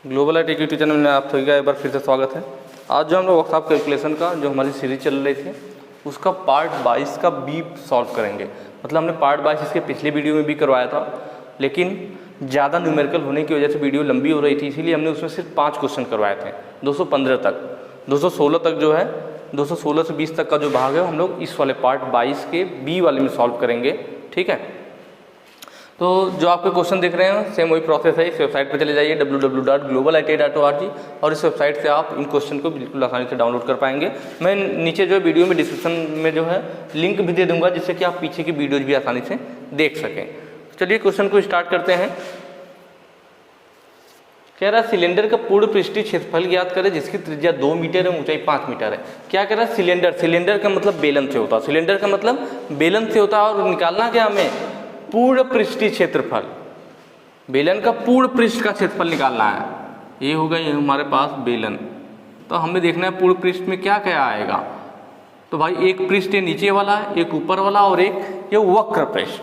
Global IT YouTube channel में आप सभी का एक बार फिर से स्वागत है। आज जो हम लोग वर्कशॉप कैलकुलेशन का जो हमारी सीरीज चल रही थी उसका पार्ट 22 का बी सॉल्व करेंगे। मतलब हमने पार्ट 22 इसके पिछले वीडियो में भी करवाया था, लेकिन ज़्यादा न्यूमेरिकल होने की वजह से वीडियो लंबी हो रही थी, इसीलिए हमने उसमें सिर्फ 5 क्वेश्चन करवाए थे। 215 तक 216 तक जो है 216 से 20 तक का जो भाग है हम लोग इस वाले पार्ट 22 के बी वाले में सॉल्व करेंगे। ठीक है, तो जो आपके क्वेश्चन दिख रहे हैं सेम वही प्रोसेस है। इस वेबसाइट पर चले जाइए www.globalIT.org और इस वेबसाइट से आप इन क्वेश्चन को बिल्कुल आसानी से डाउनलोड कर पाएंगे। मैं नीचे जो वीडियो में डिस्क्रिप्शन में जो है लिंक भी दे दूंगा, जिससे कि आप पीछे की वीडियोज भी आसानी से देख सकें। चलिए क्वेश्चन को स्टार्ट करते हैं। कह रहा है सिलेंडर का पूर्ण पृष्ठीय क्षेत्रफल ज्ञात करें जिसकी त्रिज्या 2 मीटर है, ऊंचाई 5 मीटर है। क्या कह रहा है सिलेंडर का मतलब बेलन से होता है, सिलेंडर का मतलब बेलन से होता है और निकालना क्या हमें पूर्ण पृष्ठीय क्षेत्रफल, बेलन का पूर्ण पृष्ठ का क्षेत्रफल निकालना है। ये हो गई हमारे पास बेलन, तो हमें देखना है पूर्ण पृष्ठ में क्या क्या आएगा। तो भाई एक पृष्ठ ये नीचे वाला है, एक ऊपर वाला और एक ये वक्र पृष्ठ,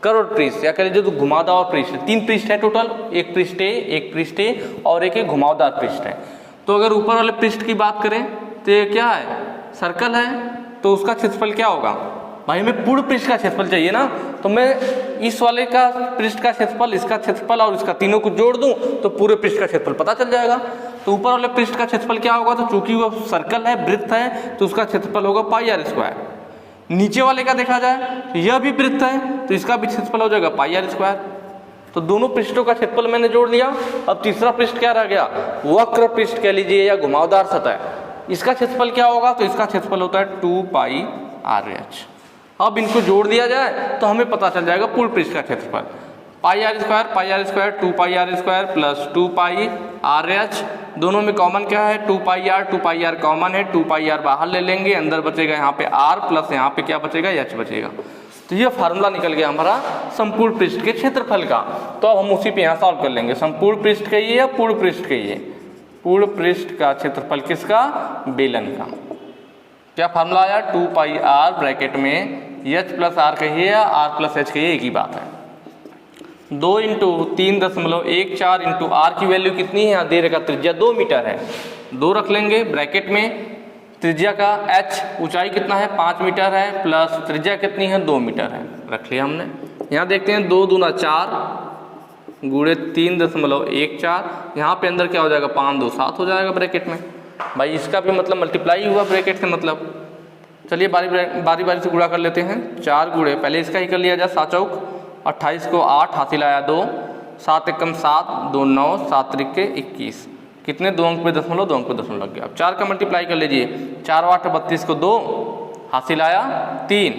कर्व पृष्ठ या कह जो घुमावदार पृष्ठ। 3 पृष्ठ है टोटल, एक पृष्ठ ए और एक घुमावदार पृष्ठ है। तो अगर ऊपर वाले पृष्ठ की बात करें तो ये क्या है, सर्कल है, तो उसका क्षेत्रफल क्या होगा। भाई हमें पूर्ण पृष्ठ का क्षेत्रफल चाहिए ना, तो मैं इस वाले का पृष्ठ का क्षेत्रफल, इसका क्षेत्रफल और इसका तीनों को जोड़ दूं तो पूरे पृष्ठ का क्षेत्रफल पता चल जाएगा। तो ऊपर वाले पृष्ठ का क्षेत्रफल क्या होगा, तो चूंकि वो सर्कल है, वृत्त है, तो उसका क्षेत्रफल होगा πr²। नीचे वाले का देखा जाए तो यह भी वृत्त है, तो इसका भी क्षेत्रफल हो जाएगा πr²। तो दोनों पृष्ठों का क्षेत्रफल मैंने जोड़ लिया। अब तीसरा पृष्ठ क्या रह गया, वक्र पृष्ठ कह लीजिए या घुमावदार सतह। इसका क्षेत्रफल क्या होगा, तो इसका क्षेत्रफल होता है 2πrh। अब इनको जोड़ दिया जाए तो हमें पता चल जाएगा पूर्ण पृष्ठ का क्षेत्रफल। πr² 2πr² प्लस 2πrh, दोनों में कॉमन क्या है 2πr कॉमन है, 2πr बाहर ले लेंगे, अंदर बचेगा यहाँ पे r प्लस यहाँ पे क्या बचेगा h बचेगा। तो ये फार्मूला निकल गया हमारा संपूर्ण पृष्ठ के क्षेत्रफल का। तो अब हम उसी पे यहाँ सॉल्व कर लेंगे। संपूर्ण पृष्ठ कहिए या पूर्ण पृष्ठ कहिए, पूर्ण पृष्ठ का क्षेत्रफल किसका, बेलन का। क्या फार्मूला आया 2πr ब्रैकेट में h प्लस r कहिए या r प्लस h कहिए, एक ही बात है। 2 × 3.14 इंटू r की वैल्यू कितनी है, यहाँ दे रखा त्रिज्या 2 मीटर है, 2 रख लेंगे ब्रैकेट में। त्रिज्या का h ऊंचाई कितना है 5 मीटर है, प्लस त्रिज्या कितनी है 2 मीटर है, रख लिया हमने। यहाँ देखते हैं 2 दूना 4 गुणे 3.14, यहाँ पे अंदर क्या हो जाएगा 5 2 7 हो जाएगा ब्रैकेट में। भाई इसका भी मतलब मल्टीप्लाई हुआ ब्रैकेट से मतलब। चलिए बारी से गुणा कर लेते हैं। 4 गुणे पहले इसका ही कर लिया जाए, 7 चौक 28 को 8 हासिल आया 2, 7 एकम 7 2 9 7 त्रिके 21, कितने 2 अंक पे दशमलव, 2 अंक पे दशमलव लग गया। अब 4 का मल्टीप्लाई कर लीजिए, 4 8 32 को 2 हासिल आया 3,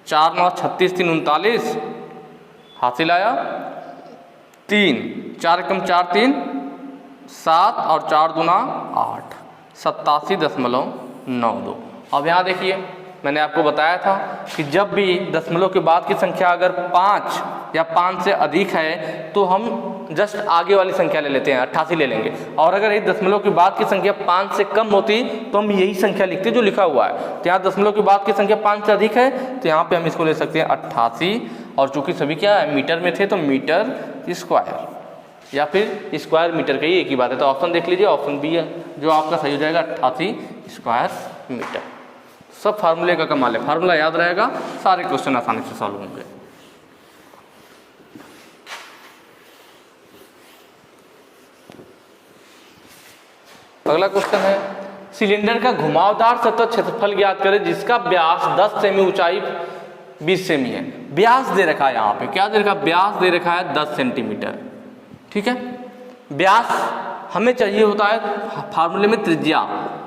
4 9 36 3 39 हासिल आया 3, 4 एकम 4 3 7 और 4 दूना 8 87.92। अब यहाँ देखिए मैंने आपको बताया था कि जब भी दशमलव के बाद की संख्या अगर 5 या 5 से अधिक है तो हम जस्ट आगे वाली संख्या ले लेते हैं, 88 ले लेंगे। और अगर एक दशमलव के बाद की संख्या 5 से कम होती तो हम यही संख्या लिखते जो लिखा हुआ है। तो यहाँ दशमलव के बाद की संख्या 5 से अधिक है तो यहाँ पे हम इसको ले सकते हैं 88, और चूंकि सभी क्या है मीटर में थे तो मीटर स्क्वायर या फिर स्क्वायर मीटर का ही एक ही बात है। तो ऑप्शन देख लीजिए, ऑप्शन बी है जो आपका सही हो जाएगा 88 स्क्वायर मीटर। सब फार्मूले का कमाल है, फार्मूला याद रहेगा, सारे क्वेश्चन आसानी से सॉल्व होंगे। अगला क्वेश्चन है सिलेंडर का घुमावदार सतह क्षेत्रफल ज्ञात करें जिसका व्यास 10 सेमी ऊंचाई 20 सेमी है। व्यास दे रखा है, यहाँ पे क्या दे रखा है, व्यास दे रखा है 10 सेंटीमीटर। ठीक है, व्यास हमें चाहिए होता है फार्मूले में त्रिज्या,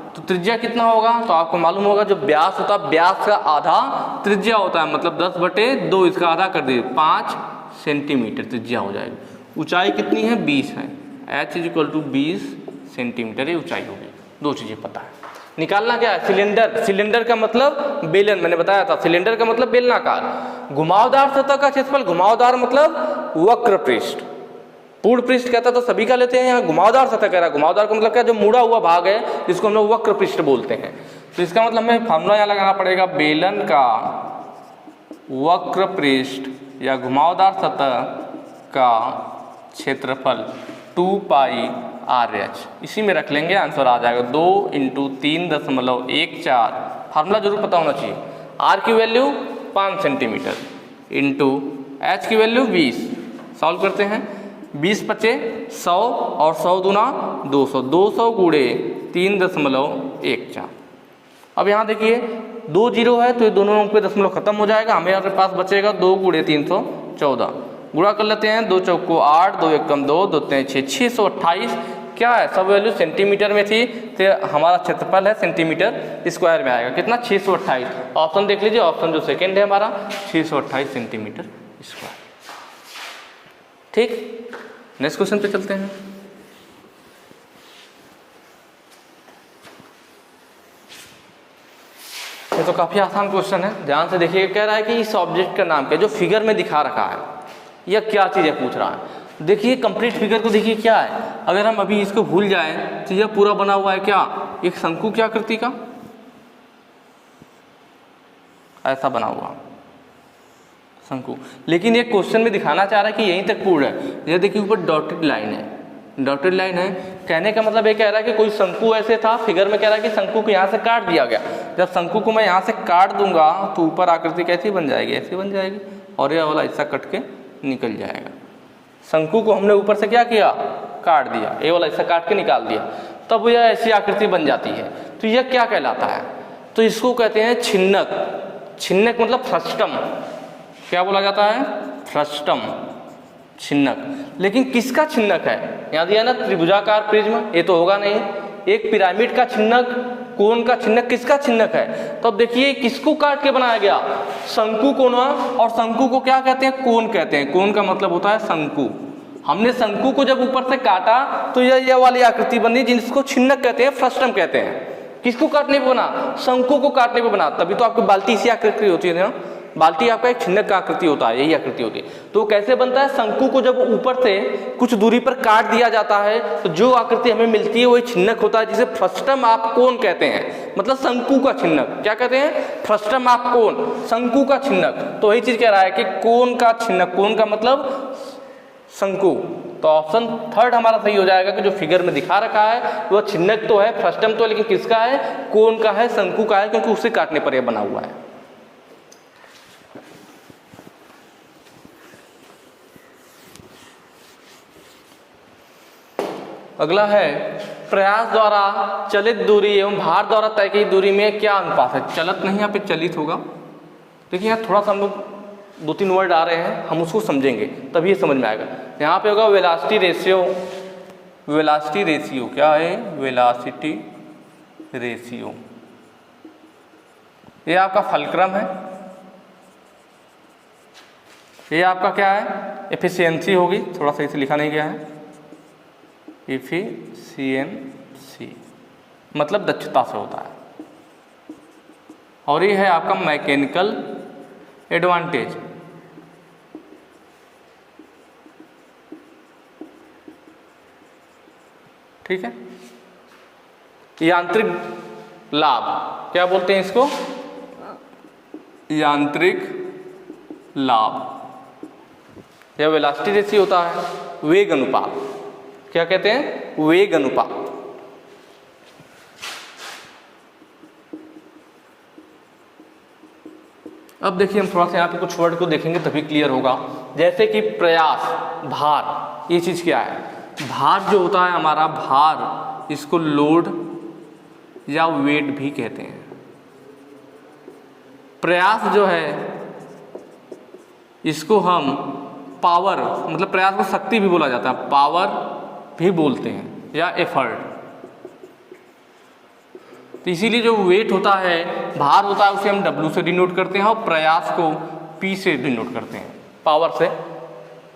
तो त्रिज्या कितना होगा, तो आपको मालूम होगा जो व्यास होता है व्यास का आधा त्रिज्या होता है, मतलब 10/2 इसका आधा कर दीजिए 5 सेंटीमीटर त्रिज्या हो जाएगी। ऊंचाई कितनी है 20 है, h = 20 सेंटीमीटर ये ऊंचाई होगी। 2 चीज़ें पता है। निकालना क्या है, सिलेंडर का मतलब बेलन, मैंने बताया था सिलेंडर का मतलब बेलनाकार। घुमावदार सतह का क्षेत्रफल, घुमावदार मतलब वक्र पृष्ठ, पूर्ण पृष्ठ कहता तो सभी का लेते हैं, यहाँ घुमावदार सतह कह रहा है। घुमावदार का मतलब क्या, जो मुड़ा हुआ भाग है जिसको हम लोग वक्र पृष्ठ बोलते हैं। तो इसका मतलब हमें फार्मूला यहाँ लगाना पड़ेगा, बेलन का वक्र पृष्ठ या घुमावदार सतह का क्षेत्रफल 2 पाई RH, इसी में रख लेंगे, आंसर आ जाएगा 2 × 3.14। फार्मूला जरूर पता होना चाहिए। R की वैल्यू 5 सेंटीमीटर इंटू H की वैल्यू 20। सॉल्व करते हैं, 20 पचे 100 और 100 दूना 200, 200 गुणे 3.14। अब यहाँ देखिए 2 जीरो है तो ये दोनों अंक पे दशमलव खत्म हो जाएगा, हमें पास बचेगा 2 गुणे 314। गुणा कर लेते हैं, 2 चौको 8, 2 एकम 2, 2 3 6, 628। क्या है, सब वैल्यू सेंटीमीटर में थी तो हमारा क्षेत्रफल है सेंटीमीटर स्क्वायर में आएगा। कितना, 628। ऑप्शन देख लीजिए, ऑप्शन जो सेकंड है हमारा 628 सेंटीमीटर स्क्वायर। ठीक, नेक्स्ट क्वेश्चन पे चलते हैं। ये तो काफ़ी आसान क्वेश्चन है, ध्यान से देखिए। कह रहा है कि इस ऑब्जेक्ट का नाम क्या है, जो फिगर में दिखा रखा है, यह क्या चीज़ है पूछ रहा है। देखिए कंप्लीट फिगर को देखिए क्या है। अगर हम अभी इसको भूल जाएं तो यह पूरा बना हुआ है क्या, एक शंकु की आकृति का, ऐसा बना हुआ शंकु। लेकिन ये क्वेश्चन में दिखाना चाह रहा है कि यहीं तक पूर्ण है। यह देखिए ऊपर डॉटेड लाइन है, डॉटेड लाइन है। कहने का मतलब ये कह रहा है कि कोई शंकु ऐसे था, फिगर में कह रहा है कि शंकु को यहाँ से काट दिया गया। जब शंकु को मैं यहाँ से काट दूंगा तो ऊपर आकृति कैसी बन जाएगी, ऐसी बन जाएगी, और यह वाला हिस्सा कट के निकल जाएगा। शंकु को हमने ऊपर से क्या किया, काट दिया, ये वाला हिस्सा काट के निकाल दिया, तब यह ऐसी आकृति बन जाती है। तो यह क्या कहलाता है, तो इसको कहते हैं छिन्नक। छिन्नक मतलब फ्रस्टम, क्या बोला जाता है, फ्रस्टम, छिन्नक। लेकिन किसका छिन्नक है, यहाँ दिया ना त्रिभुजाकार प्रिज्म, ये तो होगा नहीं। एक पिरामिड का छिन्नक, कोन का छिन्नक, किसका छिन्नक है। तो अब देखिए किसको काट के बनाया गया, शंकु को ना। और शंकु को क्या कहते हैं, कोन कहते हैं। कोन का मतलब होता है शंकु। हमने शंकु को जब ऊपर से काटा तो यह वाली आकृति बनी जिसको छिन्नक कहते हैं, फ्रस्टम कहते हैं। किसको काटने पे बना, शंकु को काटने पे बना। तभी तो आपकी बाल्टी इसी आकृति होती है ना, बाल्टी आपका एक छिन्नक का आकृति होता है, यही आकृति होती है। तो कैसे बनता है, शंकु को जब ऊपर से कुछ दूरी पर काट दिया जाता है तो जो आकृति हमें मिलती है वही छिन्नक होता है, जिसे फ्रस्टम आप कोन कहते हैं। मतलब शंकु का छिन्नक, क्या कहते हैं, फ्रस्टम आप कोन, शंकु का छिन्नक। तो वही चीज कह रहा है कि कोन का छिन्नक, कोन का मतलब शंकु। तो ऑप्शन थर्ड हमारा सही हो जाएगा कि जो फिगर में दिखा रखा है वह छिन्नक तो है, फ्रस्टम तो है, लेकिन किसका है, कोन का है, शंकु का है, क्योंकि उसे काटने पर यह बना हुआ है। अगला है, प्रयास द्वारा चलित दूरी एवं भार द्वारा तय की दूरी में क्या अनुपात है। चलत नहीं, यहाँ पे चलित होगा। देखिए यहाँ थोड़ा सा हम लोग 2-3 वर्ड आ रहे हैं, हम उसको समझेंगे तभी ये समझ में आएगा। यहाँ पे होगा वेलोसिटी रेशियो। वेलोसिटी रेशियो क्या है, वेलोसिटी रेशियो, ये आपका फलक्रम है। ये आपका क्या है, एफिशिएंसी होगी, थोड़ा सा इसे लिखा नहीं गया है, एफिशिएंसी मतलब दक्षता से होता है। और ये है आपका मैकेनिकल एडवांटेज। ठीक है, यांत्रिक लाभ, क्या बोलते हैं इसको, यांत्रिक लाभ। यह वेलोसिटी रेशियो होता है, वेग अनुपात, क्या कहते हैं, वेग अनुपात। अब देखिए हम थोड़ा सा यहाँ पे कुछ वर्ड को देखेंगे तभी क्लियर होगा। जैसे कि प्रयास, भार, ये चीज क्या है, भार जो होता है हमारा, भार इसको लोड या वेट भी कहते हैं। प्रयास जो है इसको हम पावर, मतलब प्रयास को शक्ति भी बोला जाता है, पावर भी बोलते हैं, या एफर्ट। तो इसीलिए जो वेट होता है, भार होता है, उसे हम W से डिनोट करते हैं और प्रयास को P से डिनोट करते हैं, पावर से।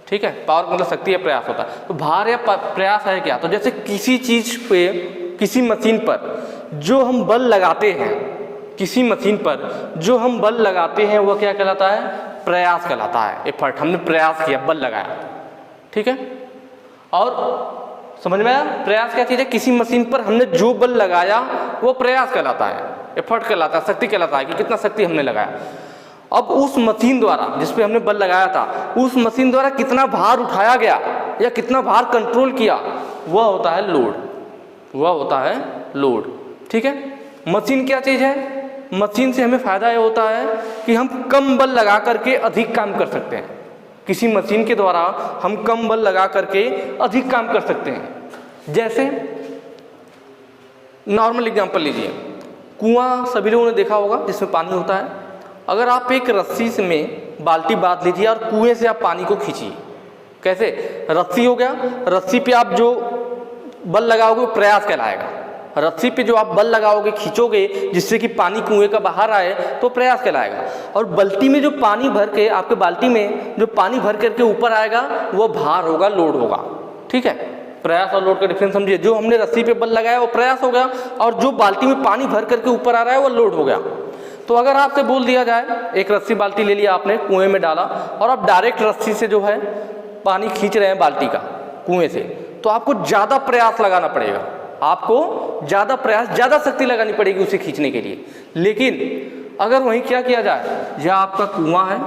ठीक है, पावर मतलब शक्ति या प्रयास होता है। तो भार या प्रयास है क्या, तो जैसे किसी चीज पे, किसी मशीन पर जो हम बल लगाते हैं, किसी मशीन पर जो हम बल लगाते हैं वह क्या कहलाता है, प्रयास कहलाता है। एफर्ट, हमने प्रयास किया, बल लगाया। ठीक है, और समझ में आया, प्रयास क्या चीज है, किसी मशीन पर हमने जो बल लगाया वो प्रयास कहलाता है, एफर्ट कहलाता है, शक्ति कहलाता है कि कितना शक्ति हमने लगाया। अब उस मशीन द्वारा जिस पे हमने बल लगाया था, उस मशीन द्वारा कितना भार उठाया गया या कितना भार कंट्रोल किया, वह होता है लोड, वह होता है लोड। ठीक है, मशीन क्या चीज़ है? मशीन से हमें फ़ायदा ये होता है कि हम कम बल लगा करके अधिक काम कर सकते हैं। किसी मशीन के द्वारा हम कम बल लगा करके अधिक काम कर सकते हैं। जैसे नॉर्मल एग्जांपल लीजिए, कुआं सभी लोगों ने देखा होगा जिसमें पानी होता है। अगर आप एक रस्सी से में बाल्टी बांध लीजिए और कुएं से आप पानी को खींचिए। कैसे? रस्सी हो गया, रस्सी पे आप जो बल लगाओगे वो प्रयास कहलाएगा। रस्सी पे जो आप बल लगाओगे, खींचोगे जिससे कि पानी कुएं का बाहर आए तो प्रयास कहलाएगा। और बाल्टी में जो पानी भर के, आपके बाल्टी में जो पानी भर करके ऊपर आएगा वो भार होगा, लोड होगा। ठीक है, प्रयास और लोड का डिफरेंस समझिए। जो हमने रस्सी पे बल लगाया वो प्रयास हो गया, और जो बाल्टी में पानी भर करके ऊपर आ रहा है वो लोड हो गया। तो अगर आपसे बोल दिया जाए, एक रस्सी बाल्टी ले लिया आपने, कुएं में डाला और आप डायरेक्ट रस्सी से जो है पानी खींच रहे हैं बाल्टी का कुएं से, तो आपको ज़्यादा प्रयास लगाना पड़ेगा, आपको ज़्यादा प्रयास, ज़्यादा शक्ति लगानी पड़ेगी उसे खींचने के लिए। लेकिन अगर वहीं क्या किया जाए, यह आपका कुआं है,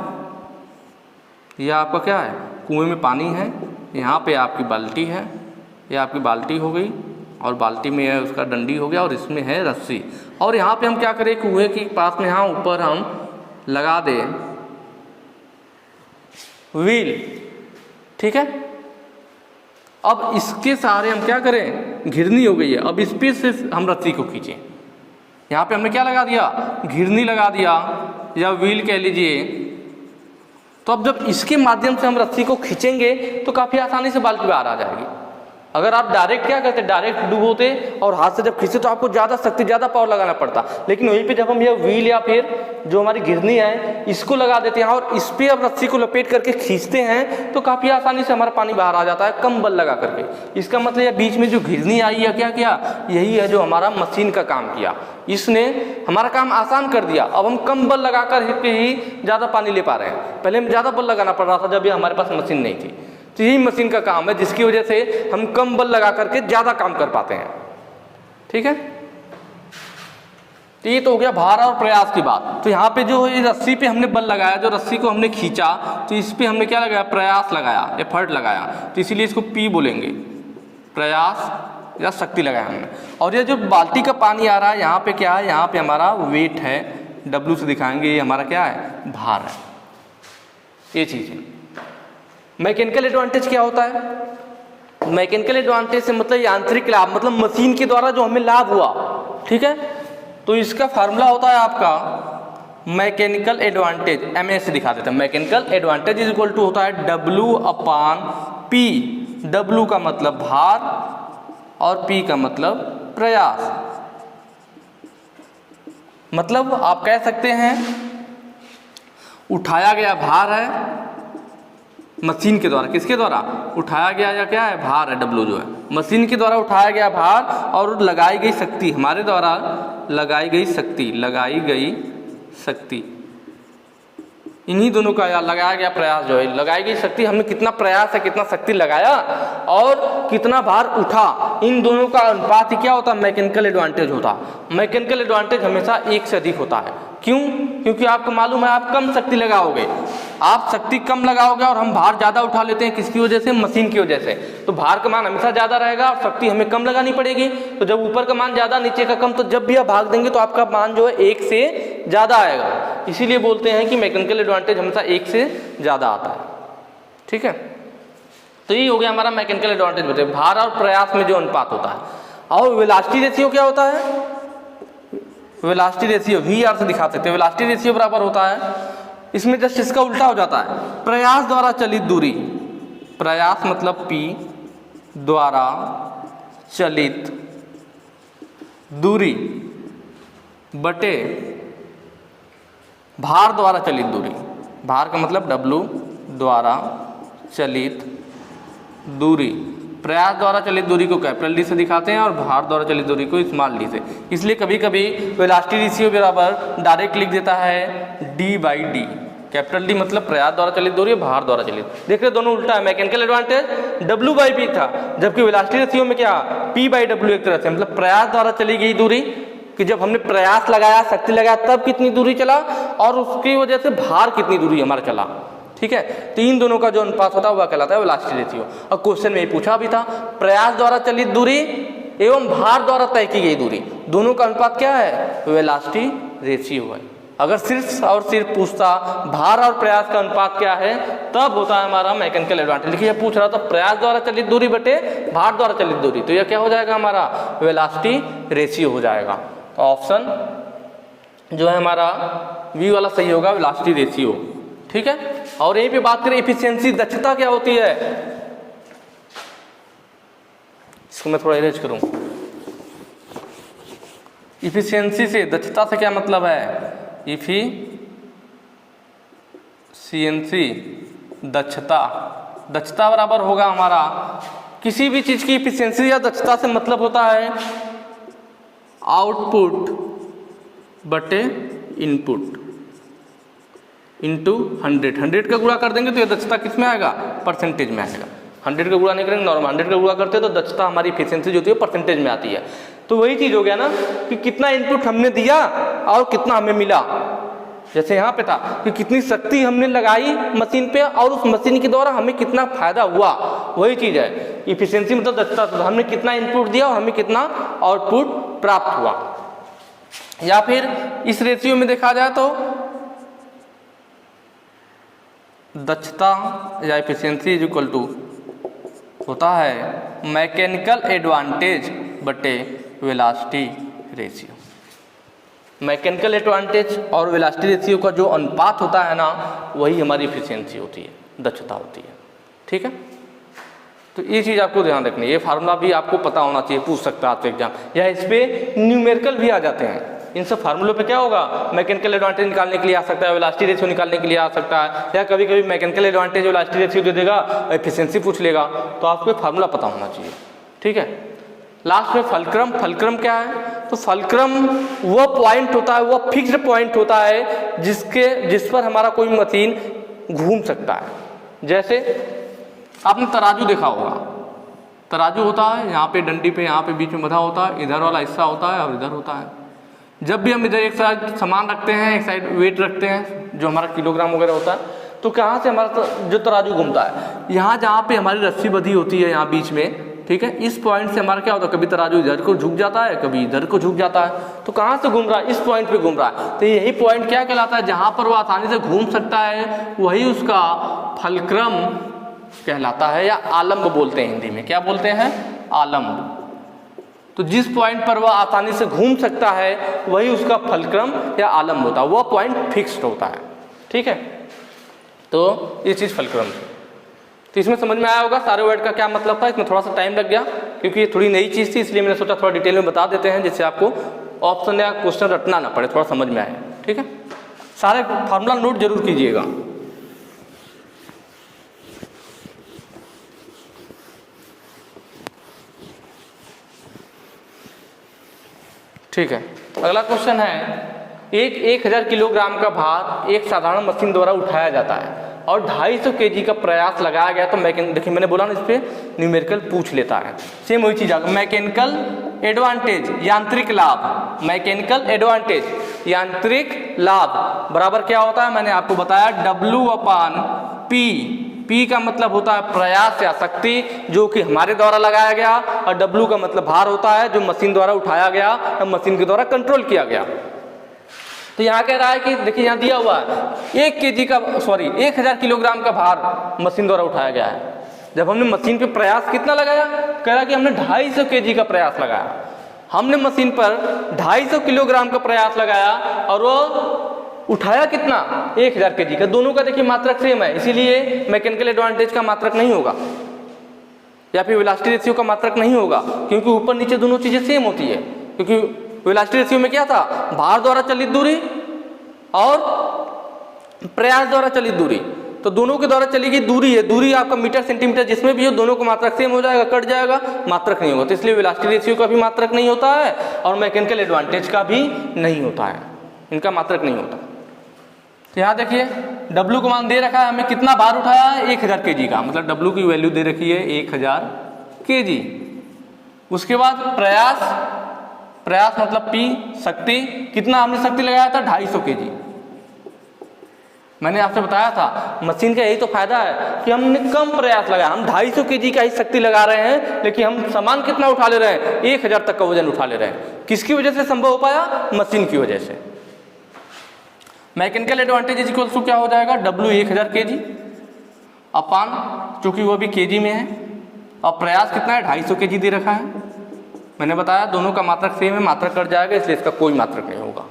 यह आपका क्या है, कुएं में पानी है, यहाँ पे आपकी बाल्टी है, यह आपकी बाल्टी हो गई, और बाल्टी में है उसका डंडी हो गया, और इसमें है रस्सी। और यहाँ पे हम क्या करें, कुएं के पास में यहाँ ऊपर हम लगा दें व्हील। ठीक है, अब इसके सहारे हम क्या करें, घिरनी हो गई है, अब इस पे से हम रस्सी को खींचें। यहाँ पे हमने क्या लगा दिया, घिरनी लगा दिया या व्हील कह लीजिए। तो अब जब इसके माध्यम से हम रस्सी को खींचेंगे तो काफ़ी आसानी से बाल्टी बाहर आ जाएगी। अगर आप डायरेक्ट क्या करते, डायरेक्ट डुबोते और हाथ से जब खींचते तो आपको ज़्यादा शक्ति, ज़्यादा पावर लगाना पड़ता। लेकिन वहीं पे जब हम यह व्हील या फिर जो हमारी घिरनी है इसको लगा देते हैं और इस पे अब रस्सी को लपेट करके खींचते हैं तो काफ़ी आसानी से हमारा पानी बाहर आ जाता है, कम बल लगा करके। इसका मतलब यह बीच में जो घिरनी आई है, क्या किया, यही है जो हमारा मशीन का काम किया। इसने हमारा काम आसान कर दिया। अब हम कम बल लगा कर ही ज़्यादा पानी ले पा रहे हैं। पहले हमें ज़्यादा बल लगाना पड़ रहा था जब ये हमारे पास मशीन नहीं थी। तो यही मशीन का काम है जिसकी वजह से हम कम बल लगा करके ज़्यादा काम कर पाते हैं। ठीक है, तो ये तो हो गया भार और प्रयास की बात। तो यहाँ पे जो ये रस्सी पे हमने बल लगाया, जो रस्सी को हमने खींचा, तो इस पे हमने क्या लगाया, प्रयास लगाया, एफर्ट लगाया। तो इसीलिए इसको पी बोलेंगे, प्रयास या शक्ति लगाया हमने। और ये जो बाल्टी का पानी आ रहा है यहाँ पे क्या है, यहाँ पे हमारा वेट है, डब्ल्यू से दिखाएंगे, ये हमारा क्या है, भार है। ये चीज़ है। मैकेनिकल एडवांटेज क्या होता है? मैकेनिकल एडवांटेज से मतलब यांत्रिक लाभ, मतलब मशीन के द्वारा जो हमें लाभ हुआ। ठीक है, तो इसका फार्मूला होता है आपका मैकेनिकल एडवांटेज, एमए से दिखा देते हैं। Mechanical advantage is equal to होता है डब्ल्यू अपान पी। डब्ल्यू का मतलब भार और पी का मतलब प्रयास। मतलब आप कह सकते हैं उठाया गया भार है मशीन के द्वारा, किसके द्वारा उठाया गया, या क्या है, भार है, डब्ल्यू जो है मशीन के द्वारा उठाया गया भार, और लगाई गई शक्ति, हमारे द्वारा लगाई गई शक्ति, लगाई गई शक्ति, इन्हीं दोनों का लगाया गया प्रयास जो है, लगाई गई शक्ति, हमने कितना प्रयास है, कितना शक्ति लगाया और कितना भार उठा, इन दोनों का अनुपात ही क्या होता है, मैकेनिकल एडवांटेज होता। मैकेनिकल एडवांटेज हमेशा एक से अधिक होता है। क्यों? क्योंकि आपको मालूम है आप कम शक्ति लगाओगे, आप शक्ति कम लगाओगे और हम भार ज़्यादा उठा लेते हैं, किसकी वजह से, मशीन की वजह से। तो भार का मान हमेशा ज़्यादा रहेगा और शक्ति हमें कम लगानी पड़ेगी। तो जब ऊपर का मान ज़्यादा नीचे का कम, तो जब भी आप भाग देंगे तो आपका मान जो है एक से ज़्यादा आएगा। इसीलिए बोलते हैं कि मैकेनिकल एडवांटेज हमेशा एक से ज़्यादा आता है। ठीक है, तो ये हो गया हमारा मैकेनिकल एडवांटेज, बताइए भार और प्रयास में जो अनुपात होता है। और वेलोसिटी रेशियो क्या होता है? वेलोसिटी रेशियो वीआर से दिखा सकते हैं। वेलोसिटी रेशियो बराबर होता है, इसमें जस्ट इसका उल्टा हो जाता है, प्रयास द्वारा चलित दूरी, प्रयास मतलब P द्वारा चलित दूरी बटे भार द्वारा चलित दूरी। भार का मतलब W द्वारा चलित दूरी। प्रयास द्वारा चलित दूरी को कैपिटल डी से दिखाते हैं और भार द्वारा चलित दूरी को स्मॉल डी से। इसलिए कभी कभी वेलोसिटी रेशियो बराबर डायरेक्ट लिख देता है D by D. Capital D मतलब प्रयास द्वारा चलित दूरी, भार द्वारा चलित। देख रहे दोनों उल्टा है। Mechanical advantage W by P था, जबकि वेलोसिटी रेशियो में क्या P बाई W एक तरह से, मतलब प्रयास द्वारा चली गई दूरी, कि जब हमने प्रयास लगाया, शक्ति लगाया, तब कितनी दूरी चला और उसकी वजह से भार कितनी दूरी हमारा चला। ठीक है। तो इन दोनों का जो अनुपात होता है वह कहलाता है वेलोसिटी रेशियो। और क्वेश्चन में पूछा भी था, प्रयास द्वारा चलित दूरी एवं भार द्वारा तय की गई दूरी, दोनों का अनुपात क्या है? वेलोसिटी रेशियो है। अगर सिर्फ और सिर्फ पूछता भार और प्रयास का अनुपात क्या है, तब होता है हमारा मैकेनिकल एडवांटेज। देखिए पूछ रहा था प्रयास द्वारा चलित दूरी बटे भार द्वारा चलित दूरी, तो यह क्या हो जाएगा? हमारा वेलोसिटी रेशियो हो जाएगा। तो ऑप्शन जो है हमारा बी वाला सही होगा, वेलोसिटी रेशियो। ठीक है। और यहीं पे बात करें इफिशियंसी, दक्षता क्या होती है, इसको मैं थोड़ा इरेज करूं। इफिशियंसी से, दक्षता से क्या मतलब है? इफिशियंसी दक्षता, दक्षता बराबर होगा हमारा, किसी भी चीज की इफिशियंसी या दक्षता से मतलब होता है आउटपुट बटे इनपुट इंटू 100। 100 का गुणा कर देंगे तो ये दक्षता किस में आएगा? परसेंटेज में आएगा। 100 का गुणा नहीं करेंगे नॉर्मल, 100 का गुणा करते हैं तो दक्षता हमारी इफिशियंसी जो होती है परसेंटेज में आती है। तो वही चीज हो गया ना कि कितना इनपुट हमने दिया और कितना हमें मिला। जैसे यहाँ पे था कि कितनी शक्ति हमने लगाई मशीन पे और उस मशीन के द्वारा हमें कितना फायदा हुआ, वही चीज है इफिशियंसी मतलब दक्षता। तो हमने कितना इनपुट दिया और हमें कितना आउटपुट प्राप्त हुआ। या फिर इस रेशियो में देखा जाए तो दक्षता या इफिशियंसी इज इक्वल टू होता है मैकेनिकल एडवांटेज बटे वेलोसिटी रेशियो। मैकेनिकल एडवांटेज और वेलोसिटी रेशियो का जो अनुपात होता है ना, वही हमारी इफिशियंसी होती है, दक्षता होती है। ठीक है। तो ये चीज़ आपको ध्यान रखनी है, ये फार्मूला भी आपको पता होना चाहिए, पूछ सकता है आपसे एग्जाम, या इस पे न्यूमेरिकल भी आ जाते हैं। इन सब फार्मूलों पे क्या होगा? मैकेनिकल एडवांटेज निकालने के लिए आ सकता है, वेलोसिटी रेशियो निकालने के लिए आ सकता है, या कभी कभी मैकेनिकल एडवांटेज वेलोसिटी रेशियो दे देगा, एफिशिएंसी पूछ लेगा। तो आपको फार्मूला पता होना चाहिए। ठीक है। लास्ट में फलक्रम। फलक्रम क्या है? तो फलक्रम वह पॉइंट होता है, वह फिक्स्ड पॉइंट होता है जिस पर हमारा कोई मशीन घूम सकता है। जैसे आपने तराजू देखा होगा, तराजू होता है यहाँ पे डंडी पे, यहाँ पे बीच में बंधा होता है, इधर वाला हिस्सा होता है और इधर होता है। जब भी हम इधर एक साइड सामान रखते हैं, एक साइड वेट रखते हैं जो हमारा किलोग्राम वगैरह होता है, तो कहाँ से हमारा जो तराजू घूमता है, यहाँ जहाँ पे हमारी रस्सी बंधी होती है यहाँ बीच में, ठीक है, इस पॉइंट से हमारा क्या होता है, कभी तराजू इधर को झुक जाता है, कभी इधर को झुक जाता है। तो कहाँ से घूम रहा है? इस पॉइंट पे घूम रहा है। तो यही पॉइंट क्या कहलाता है? जहाँ पर वो आसानी से घूम सकता है, वही उसका फलक्रम कहलाता है, या आलम्ब बोलते हैं हिंदी में। क्या बोलते हैं? आलम्ब। तो जिस पॉइंट पर वह आसानी से घूम सकता है वही उसका फलक्रम या आलम्ब होता है, वह पॉइंट फिक्स्ड होता है। ठीक है। तो ये चीज़ फलक्रम। तो इसमें समझ में आया होगा सारे वर्ड का क्या मतलब था। इसमें थोड़ा सा टाइम लग गया क्योंकि ये थोड़ी नई चीज़ थी, इसलिए मैंने सोचा थोड़ा डिटेल में बता देते हैं जिससे आपको ऑप्शन या क्वेश्चन रटना ना पड़े, थोड़ा समझ में आए। ठीक है। सारे फार्मूला नोट जरूर कीजिएगा। ठीक है। अगला क्वेश्चन है, 1000 किलोग्राम का भार एक साधारण मशीन द्वारा उठाया जाता है और 250 केजी का प्रयास लगाया गया। तो देखिए मैंने बोला ना, इस पे न्यूमेरिकल पूछ लेता है। सेम वही चीज आएगा। मैकेनिकल एडवांटेज यांत्रिक लाभ, मैकेनिकल एडवांटेज यांत्रिक लाभ बराबर क्या होता है? मैंने आपको बताया W/P। P का मतलब होता है प्रयास या शक्ति जो कि हमारे द्वारा लगाया गया, और W का मतलब भार होता है जो मशीन द्वारा उठाया गया या मशीन के द्वारा कंट्रोल किया गया। तो यहाँ कह रहा है कि देखिए यहाँ दिया हुआ है 1000 किलोग्राम का भार मशीन द्वारा उठाया गया है। जब हमने मशीन पे प्रयास कितना लगाया? कह रहा कि हमने 250 केजी का प्रयास लगाया। हमने मशीन पर 250 किलोग्राम का प्रयास लगाया और वो उठाया कितना? 1000 केजी का। दोनों का देखिए मात्रक सेम है, इसीलिए मैकेनिकल एडवांटेज का मात्रक नहीं होगा या फिर वेलोसिटी रेशियो का मात्रक नहीं होगा, क्योंकि ऊपर नीचे दोनों चीजें सेम होती है। क्योंकि वेलोसिटी रेशियो में क्या था? भार द्वारा चलित दूरी और प्रयास द्वारा चलित दूरी। तो दोनों के द्वारा चली गई दूरी है, दूरी आपका मीटर सेंटीमीटर जिसमें भी हो, दोनों का मात्रक सेम हो जाएगा, कट जाएगा, मात्रक नहीं होगा। तो इसलिए वेलोसिटी रेशियो का भी मात्रक नहीं होता है और मैकेनिकल एडवांटेज का भी नहीं होता है, इनका मात्रक नहीं होता। तो यहाँ देखिए W को मान दे रखा है, हमें कितना भार उठाया है? 1000 केजी का, मतलब W की वैल्यू दे रखी है 1000 केजी। उसके बाद प्रयास मतलब P, शक्ति, कितना हमने शक्ति लगाया था? 250 केजी। मैंने आपसे बताया था मशीन का यही तो फायदा है कि हमने कम प्रयास लगाया। हम 250 kg का ही शक्ति लगा रहे हैं, लेकिन हम सामान कितना उठा ले रहे हैं, 1000 तक का वजन उठा ले रहे हैं। किसकी वजह से संभव हो पाया? मशीन की वजह से। Mechanical advantage is equal to क्या हो जाएगा, W 1000 kg अपान, चूंकि वो भी kg में है, और प्रयास कितना है, 250 kg दे रखा है। मैंने बताया दोनों का मात्रक सेम है, मात्रक कट जाएगा, इसलिए इसका कोई मात्रक नहीं होगा।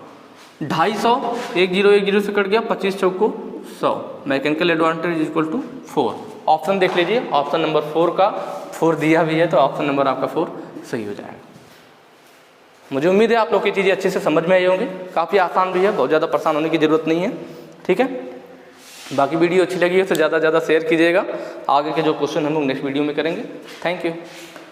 250, 10 से कट गया, 25 चौको 100। Mechanical advantage equal to 4। Option देख लीजिए, ऑप्शन नंबर 4 का 4 दिया भी है, तो ऑप्शन नंबर आपका 4 सही हो जाएगा। मुझे उम्मीद है आप लोग की चीज़ें अच्छे से समझ में आई होंगी। काफ़ी आसान भी है, बहुत ज़्यादा परेशान होने की ज़रूरत नहीं है। ठीक है, बाकी वीडियो अच्छी लगी है तो ज़्यादा से ज़्यादा शेयर कीजिएगा। आगे के जो क्वेश्चन हम लोग नेक्स्ट वीडियो में करेंगे। Thank you.